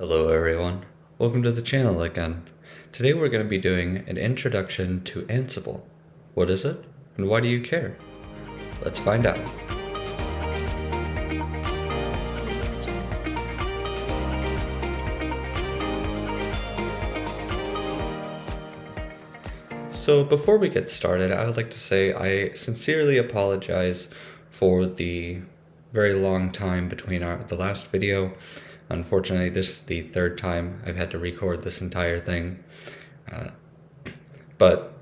Hello everyone, welcome to the channel again. Today we're going to be doing an introduction to Ansible. What is it, and why do you care? Let's find out. So before we get started, I would like to say I sincerely apologize for the very long time between the last video. Unfortunately, this is the third time I've had to record this entire thing. But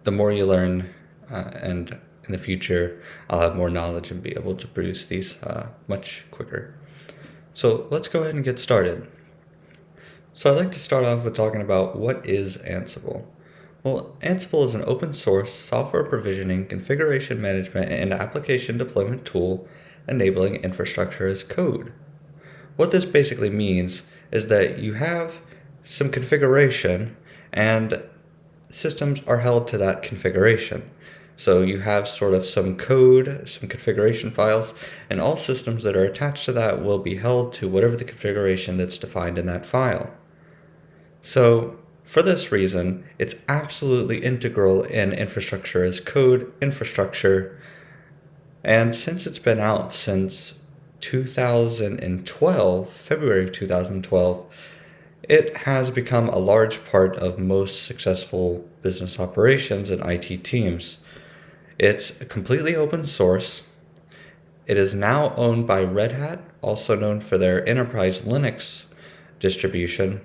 the more you learn, and in the future, I'll have more knowledge and be able to produce these much quicker. So let's go ahead and get started. So I'd like to start off with talking about what is Ansible. Well, Ansible is an open source software provisioning, configuration management, and application deployment tool enabling infrastructure as code. What this basically means is that you have some configuration and systems are held to that configuration. So you have sort of some code, some configuration files, and all systems that are attached to that will be held to whatever the configuration that's defined in that file. So for this reason, it's absolutely integral in infrastructure as code infrastructure. And since it's been out since 2012, February 2012, it has become a large part of most successful business operations and IT teams. It's completely open source. It is now owned by Red Hat, also known for their enterprise Linux distribution,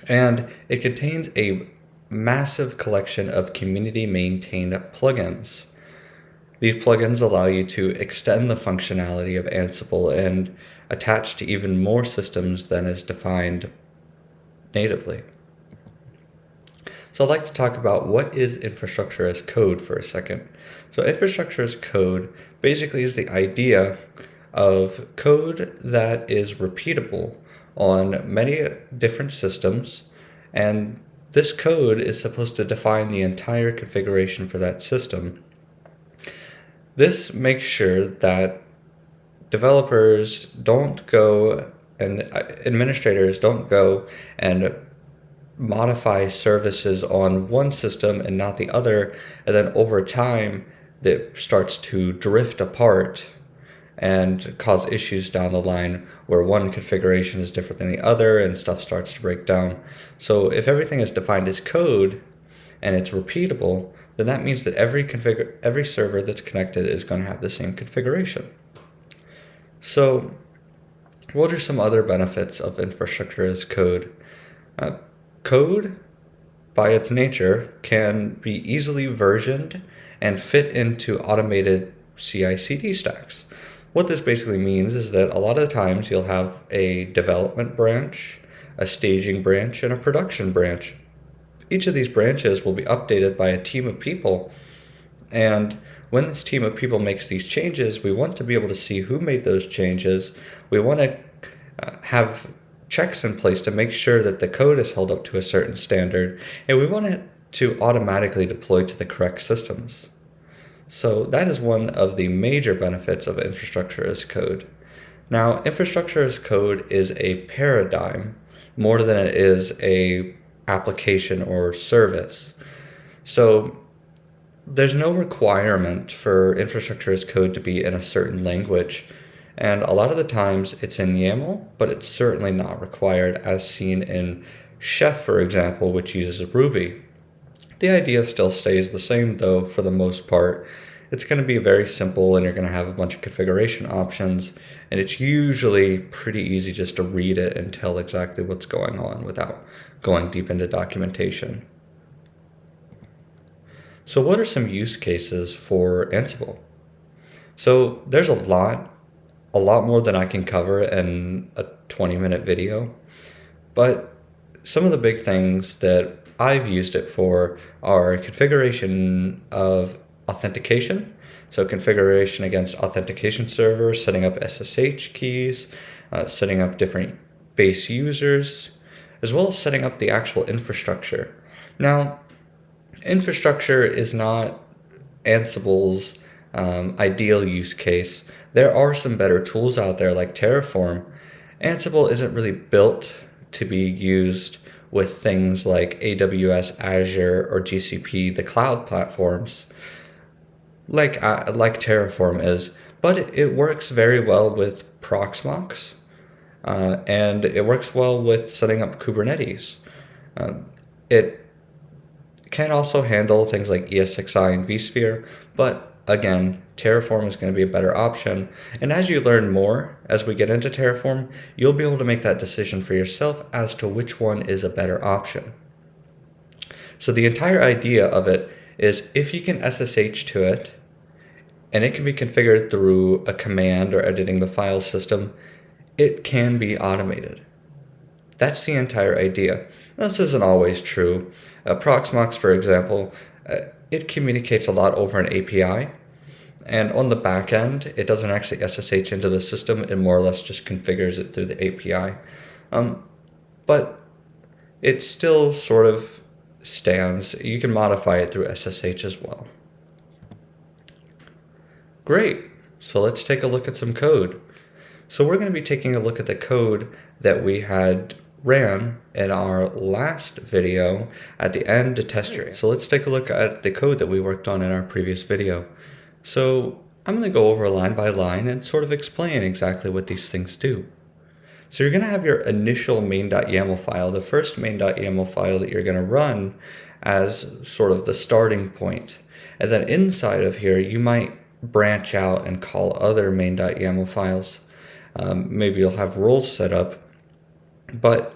and it contains a massive collection of community-maintained plugins. These plugins allow you to extend the functionality of Ansible and attach to even more systems than is defined natively. So I'd like to talk about what is infrastructure as code for a second. So infrastructure as code basically is the idea of code that is repeatable on many different systems, and this code is supposed to define the entire configuration for that system. This makes sure that developers don't go and administrators don't go and modify services on one system and not the other, and then over time that starts to drift apart and cause issues down the line where one configuration is different than the other and stuff starts to break down. So if everything is defined as code and it's repeatable, then that means that every server that's connected is going to have the same configuration. So what are some other benefits of infrastructure as code? Code, by its nature, can be easily versioned and fit into automated CI/CD stacks. What this basically means is that a lot of times you'll have a development branch, a staging branch, and a production branch. Each of these branches will be updated by a team of people, and when this team of people makes these changes, we want to be able to see who made those changes. We want to have checks in place to make sure that the code is held up to a certain standard, and we want it to automatically deploy to the correct systems. So that is one of the major benefits of infrastructure as code. Now, infrastructure as code is a paradigm more than it is a application or service. So there's no requirement for infrastructure as code to be in a certain language. And a lot of the times it's in YAML, but it's certainly not required, as seen in Chef, for example, which uses Ruby. The idea still stays the same, though, for the most part. It's going to be very simple, and you're going to have a bunch of configuration options, and it's usually pretty easy just to read it and tell exactly what's going on without going deep into documentation. So what are some use cases for Ansible? So there's a lot more than I can cover in a 20-minute video, but some of the big things that I've used it for are configuration of authentication, so configuration against authentication servers, setting up SSH keys, setting up different base users, as well as setting up the actual infrastructure. Now, infrastructure is not Ansible's ideal use case. There are some better tools out there like Terraform, Ansible isn't really built to be used with things like AWS, Azure, or GCP, the cloud platforms, like Terraform is, but it works very well with Proxmox, and it works well with setting up Kubernetes. It can also handle things like ESXi and vSphere, but again, Terraform is going to be a better option. And as you learn more, as we get into Terraform, you'll be able to make that decision for yourself as to which one is a better option. So the entire idea of it is if you can SSH to it, and it can be configured through a command or editing the file system, it can be automated. That's the entire idea. This isn't always true. Proxmox, for example, it communicates a lot over an API, and on the back end, it doesn't actually SSH into the system. It more or less just configures it through the API. But it still sort of stands. You can modify it through SSH as well. Great. So let's take a look at some code. So we're going to be taking a look at the code that we had ran in our last video at the end to test your. So let's take a look at the code that we worked on in our previous video. So I'm going to go over line by line and sort of explain exactly what these things do. So you're going to have your initial main.yml file, the first main.yml file that you're going to run as sort of the starting point. And then inside of here, you might branch out and call other main.yml files. Maybe you'll have roles set up, but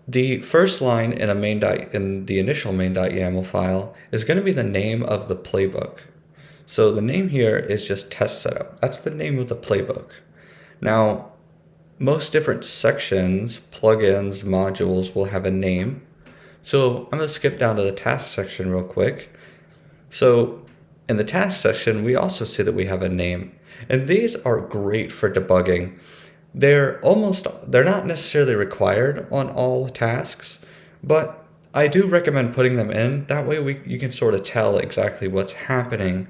the first line in in the initial main.yml file is going to be the name of the playbook. So the name here is just test setup. That's the name of the playbook. Now, most different sections, plugins, modules will have a name. So I'm going to skip down to the task section real quick. So in the task section, we also see that we have a name. And these are great for debugging. They're not necessarily required on all tasks, but I do recommend putting them in. That way you can sort of tell exactly what's happening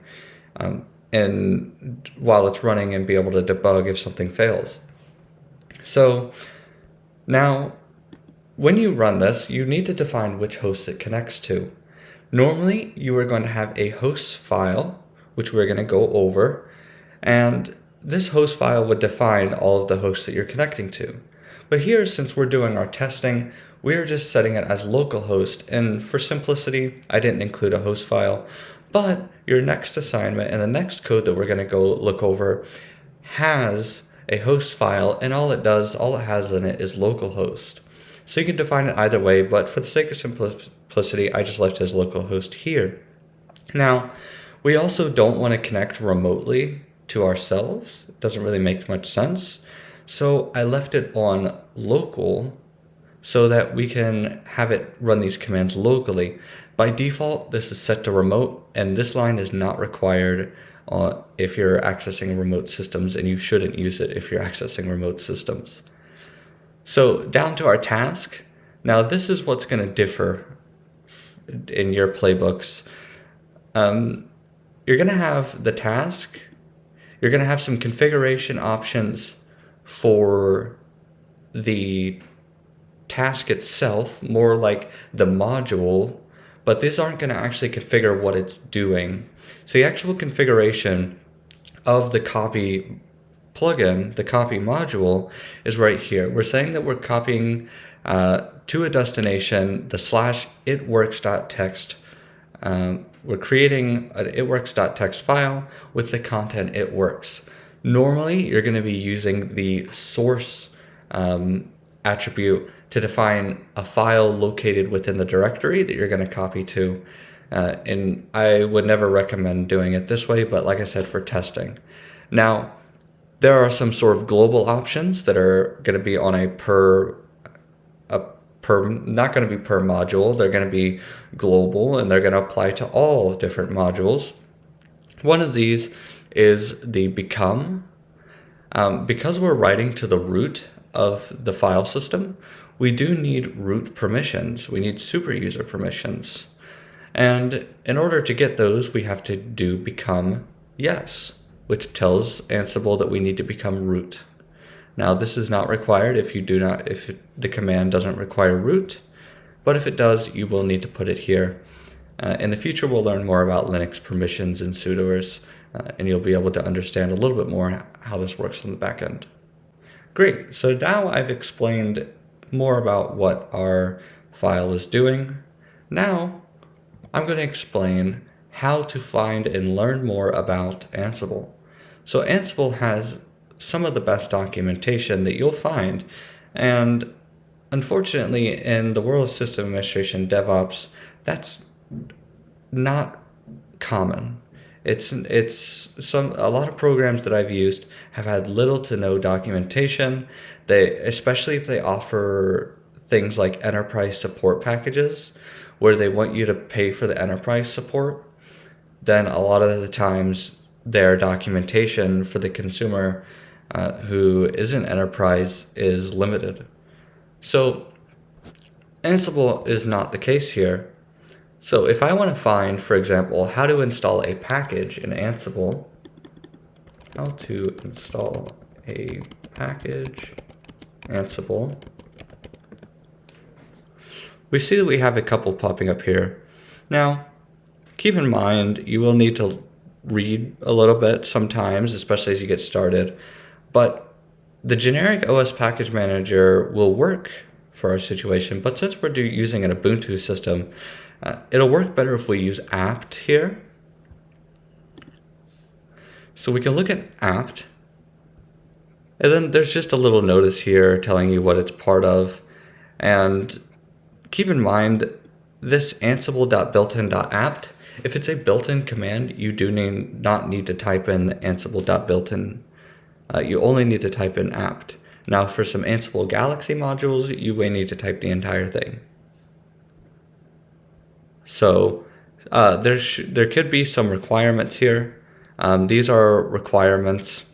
and while it's running and be able to debug if something fails. So now when you run this, you need to define which host it connects to. Normally, you are going to have a host file, which we're going to go over, and this host file would define all of the hosts that you're connecting to. But here, since we're doing our testing, we're just setting it as localhost, and for simplicity, I didn't include a host file. But your next assignment and the next code that we're going to go look over has a host file, and all it has in it is localhost. So you can define it either way, but for the sake of simplicity, I just left it as localhost here. Now, we also don't want to connect remotely to ourselves. It doesn't really make much sense. So I left it on local so that we can have it run these commands locally. By default, this is set to remote, and this line is not required if you're accessing remote systems, and you shouldn't use it if you're accessing remote systems. So down to our task. Now this is what's going to differ in your playbooks. You're going to have the task. You're going to have some configuration options for the task itself, more like the module, but these aren't going to actually configure what it's doing. So the actual configuration of the copy plugin, the copy module, is right here. We're saying that we're copying to a destination the /itworks.txt. We're creating an itworks.txt file with the content it works. Normally, you're going to be using the source attribute to define a file located within the directory that you're going to copy to. And I would never recommend doing it this way, but like I said, for testing. Now, there are some sort of global options that are going to be on not going to be per module. They're going to be global, and they're going to apply to all different modules. One of these is the become. Because we're writing to the root of the file system, we do need root permissions. We need super user permissions. And in order to get those, we have to do become yes, which tells Ansible that we need to become root. Now this is not required if the command doesn't require root, but if it does, you will need to put it here. In the future, we'll learn more about Linux permissions and sudoers, and you'll be able to understand a little bit more how this works on the back end. Great, so now I've explained more about what our file is doing. Now, I'm going to explain how to find and learn more about Ansible. So Ansible has some of the best documentation that you'll find, and unfortunately, in the world of system administration DevOps, that's not common. A lot of programs that I've used have had little to no documentation. Especially if they offer things like enterprise support packages, where they want you to pay for the enterprise support, then a lot of the times their documentation for the consumer who isn't enterprise is limited. So Ansible is not the case here. So if I want to find, for example, how to install a package in Ansible, Ansible, we see that we have a couple popping up here. Now, keep in mind, you will need to read a little bit sometimes, especially as you get started, but the generic OS package manager will work for our situation, but since we're using an Ubuntu system, it'll work better if we use apt here. So we can look at apt, and then there's just a little notice here telling you what it's part of. And keep in mind, this ansible.builtin.apt, if it's a built-in command, you do not need to type in ansible.builtin. You only need to type in apt. Now for some Ansible Galaxy modules, you may need to type the entire thing. So there could be some requirements here. These are requirements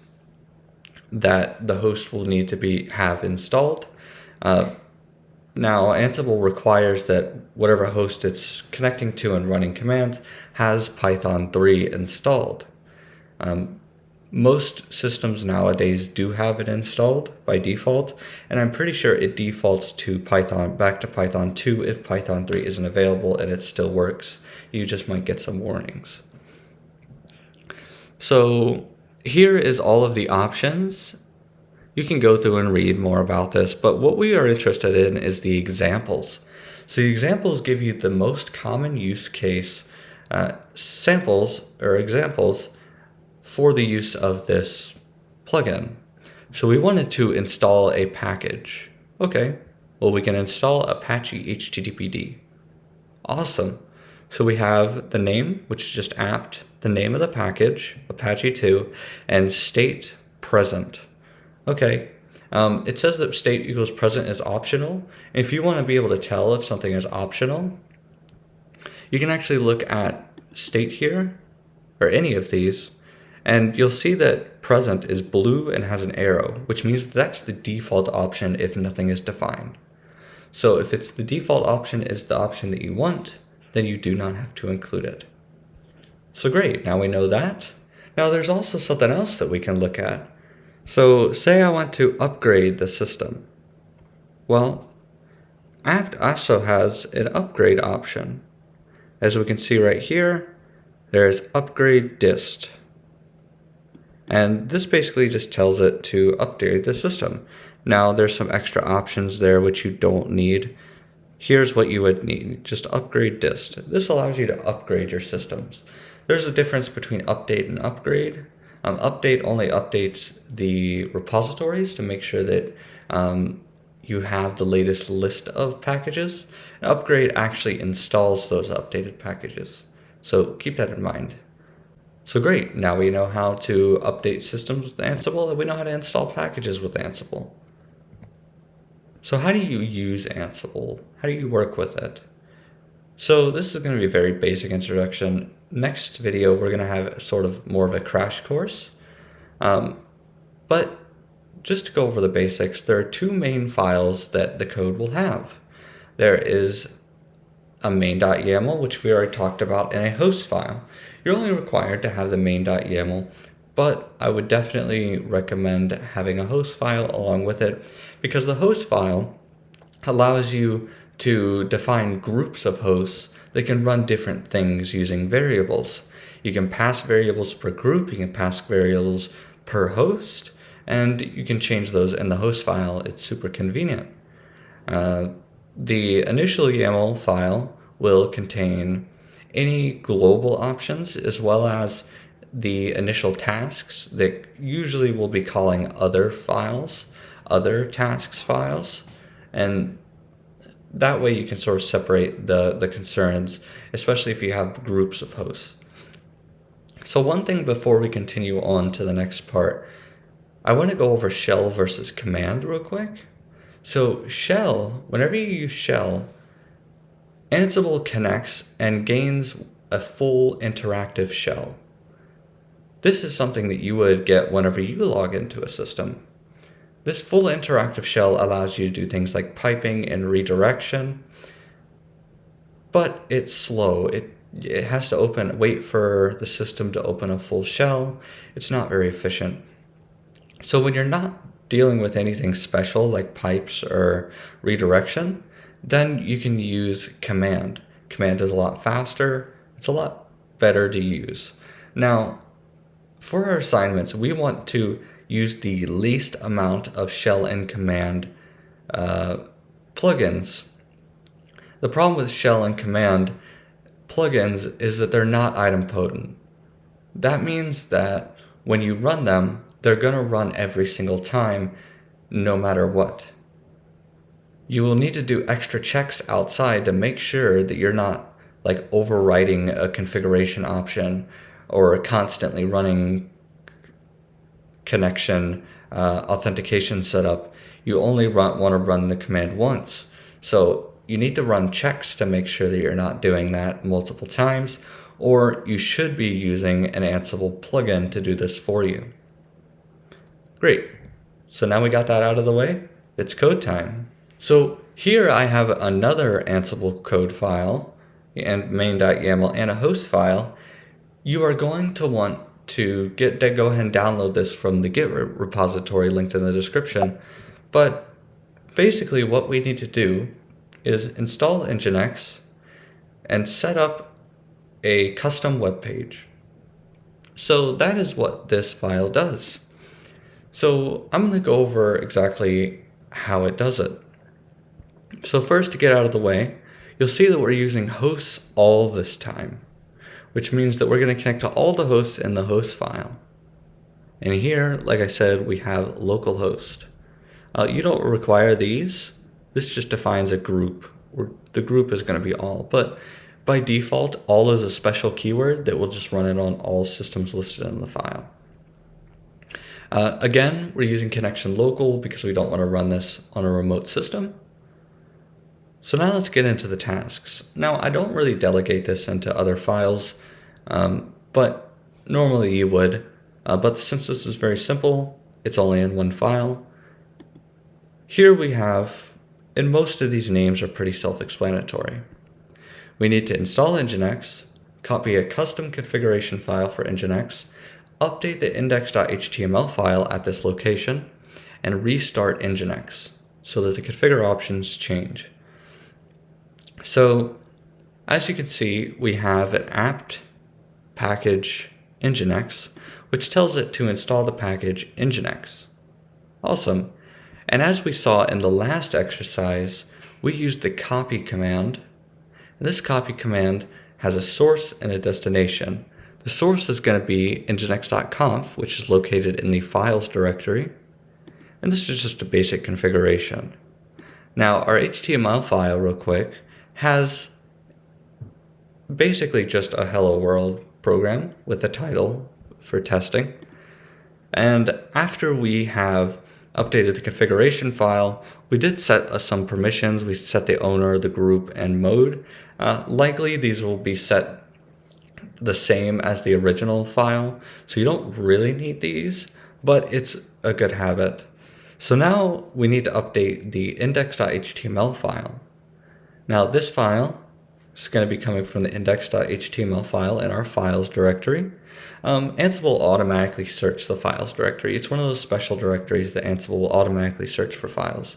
that the host will need to have installed. Now Ansible requires that whatever host it's connecting to and running commands has Python 3 installed. Most systems nowadays do have it installed by default, and I'm pretty sure it defaults to back to Python 2 if Python 3 isn't available and it still works. You just might get some warnings. So here is all of the options. You can go through and read more about this, but what we are interested in is the examples. So the examples give you the most common use case samples or examples for the use of this plugin. So we wanted to install a package. Okay, well we can install Apache HTTPD. Awesome. So we have the name, which is just apt, the name of the package, Apache 2, and state present. Okay, it says that state equals present is optional. If you want to be able to tell if something is optional, you can actually look at state here, or any of these, and you'll see that present is blue and has an arrow, which means that's the default option if nothing is defined. So if it's the default option is the option that you want, then you do not have to include it. So great, now we know that. Now there's also something else that we can look at. So say I want to upgrade the system. Well, apt also has an upgrade option. As we can see right here, there's upgrade dist. And this basically just tells it to update the system. Now there's some extra options there which you don't need. Here's what you would need, just upgrade dist. This allows you to upgrade your systems. There's a difference between update and upgrade. Update only updates the repositories to make sure that you have the latest list of packages. And upgrade actually installs those updated packages. So keep that in mind. So great, now we know how to update systems with Ansible and we know how to install packages with Ansible. So how do you use Ansible? How do you work with it? So this is going to be a very basic introduction. Next video, we're going to have sort of more of a crash course. But just to go over the basics, there are two main files that the code will have. There is a main.yml, which we already talked about, and a host file. You're only required to have the main.yml but I would definitely recommend having a host file along with it, because the host file allows you to define groups of hosts that can run different things using variables. You can pass variables per group, you can pass variables per host, and you can change those in the host file. It's super convenient. The initial YAML file will contain any global options as well as the initial tasks that usually will be calling other files, other tasks files, and that way you can sort of separate the concerns, especially if you have groups of hosts. So one thing before we continue on to the next part, I want to go over shell versus command real quick. So shell, whenever you use shell, Ansible connects and gains a full interactive shell. This is something that you would get whenever you log into a system. This full interactive shell allows you to do things like piping and redirection, but it's slow. It has to wait for the system to open a full shell. It's not very efficient. So when you're not dealing with anything special like pipes or redirection, then you can use command. Command is a lot faster. It's a lot better to use. Now, for our assignments, we want to use the least amount of shell and command plugins. The problem with shell and command plugins is that they're not idempotent. That means that when you run them, they're going to run every single time, no matter what. You will need to do extra checks outside to make sure that you're not like overwriting a configuration option or constantly running connection authentication setup. You only want to run the command once. So you need to run checks to make sure that you're not doing that multiple times, or you should be using an Ansible plugin to do this for you. Great. So now we got that out of the way. It's code time. So here I have another Ansible code file and main.yml and a host file. You are going to want to go ahead and download this from the Git repository linked in the description. But basically what we need to do is install Nginx and set up a custom web page. So that is what this file does. So I'm going to go over exactly how it does it. So first, to get out of the way, you'll see that we're using hosts all this time, which means that we're going to connect to all the hosts in the host file. And here, like I said, we have localhost. You don't require these. This just defines a group. The group is going to be all, but by default, all is a special keyword that will just run it on all systems listed in the file. Again, we're using connection local because we don't want to run this on a remote system. So now let's get into the tasks. Now, I don't really delegate this into other files, but normally you would. But since this is very simple, it's only in one file. Here we have, and most of these names are pretty self-explanatory. We need to install Nginx, copy a custom configuration file for Nginx, update the index.html file at this location, and restart Nginx so that the configure options change. So, as you can see, we have an apt package Nginx, which tells it to install the package Nginx. Awesome. And as we saw in the last exercise, we used the copy command. And this copy command has a source and a destination. The source is going to be nginx.conf, which is located in the files directory. And this is just a basic configuration. Now, our HTML file, real quick, has basically just a hello world program with a title for testing. And after we have updated the configuration file, we did set some permissions. We set the owner, the group, and mode. Likely these will be set the same as the original file, so you don't really need these, but it's a good habit. So now we need to update the index.html file. Now this file It's going to be coming from the index.html file in our files directory. Ansible will automatically search the files directory. It's one of those special directories that Ansible will automatically search for files.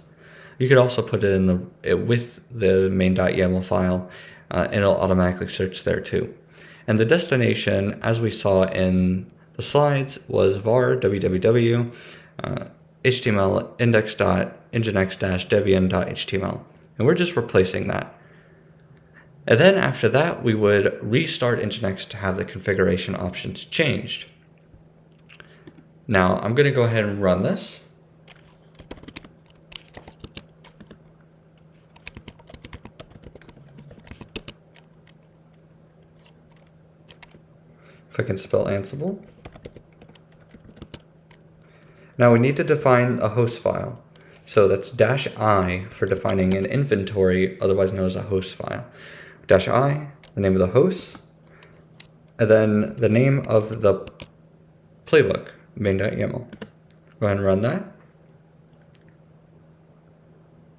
You could also put it in with the main.yml file, and it'll automatically search there too. And the destination, as we saw in the slides, was var www html index.nginx-debian.html, and we're just replacing that. And then after that, we would restart Nginx to have the configuration options changed. Now I'm going to go ahead and run this. If I can spell Ansible. Now we need to define a host file. So that's -i for defining an inventory, otherwise known as a host file. -i, the name of the host, and then the name of the playbook, main.yml. Go ahead and run that.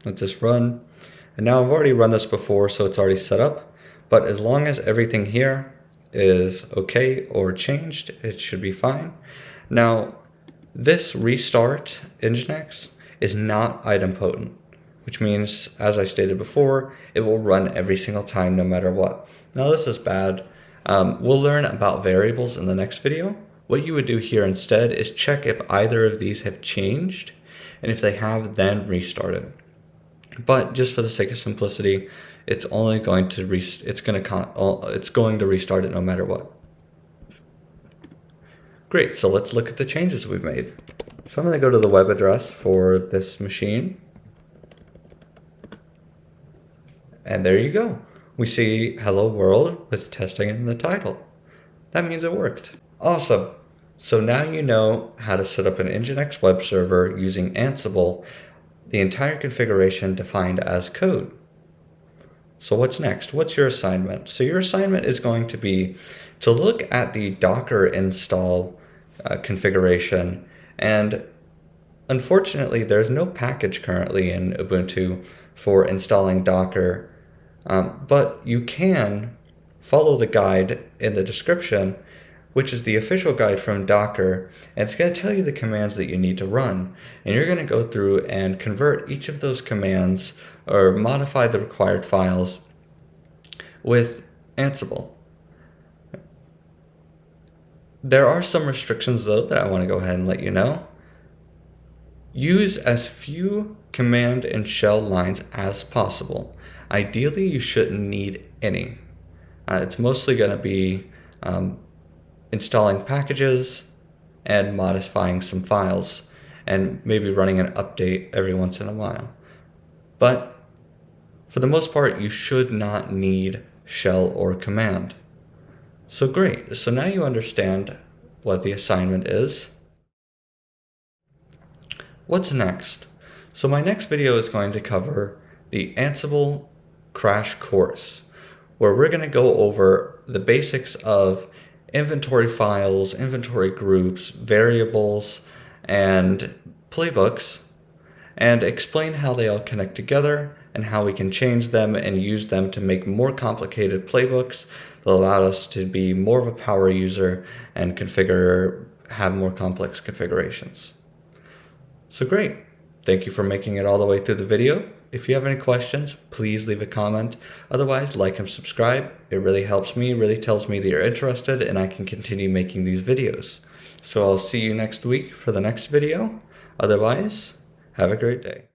Let this run. And now I've already run this before, so it's already set up. But as long as everything here is okay or changed, it should be fine. Now, this restart Nginx is not idempotent, which means, as I stated before, it will run every single time no matter what. Now this is bad. We'll learn about variables in the next video. What you would do here instead is check if either of these have changed, and if they have, then restart it. But just for the sake of simplicity, it's only going to it's going to restart it no matter what. Great, so let's look at the changes we've made. So I'm going to go to the web address for this machine. And there you go. We see hello world with testing in the title. That means it worked. Awesome. So now you know how to set up an Nginx web server using Ansible, the entire configuration defined as code. So what's next? What's your assignment? So your assignment is going to be to look at the Docker install configuration, and unfortunately there's no package currently in Ubuntu for installing Docker, but you can follow the guide in the description, which is the official guide from Docker, and it's going to tell you the commands that you need to run, and you're going to go through and convert each of those commands or modify the required files with Ansible. There are some restrictions though that I want to go ahead and let you know. Use as few command and shell lines as possible. Ideally, you shouldn't need any. It's mostly going to be installing packages and modifying some files and maybe running an update every once in a while. But for the most part, you should not need shell or command. So great, so now you understand what the assignment is. What's next? So my next video is going to cover the Ansible crash course, where we're going to go over the basics of inventory files, inventory groups, variables, and playbooks, and explain how they all connect together and how we can change them and use them to make more complicated playbooks that allow us to be more of a power user and have more complex configurations. So great. Thank you for making it all the way through the video. If you have any questions, please leave a comment. Otherwise, like and subscribe. It really helps me, really tells me that you're interested, and I can continue making these videos. So I'll see you next week for the next video. Otherwise, have a great day.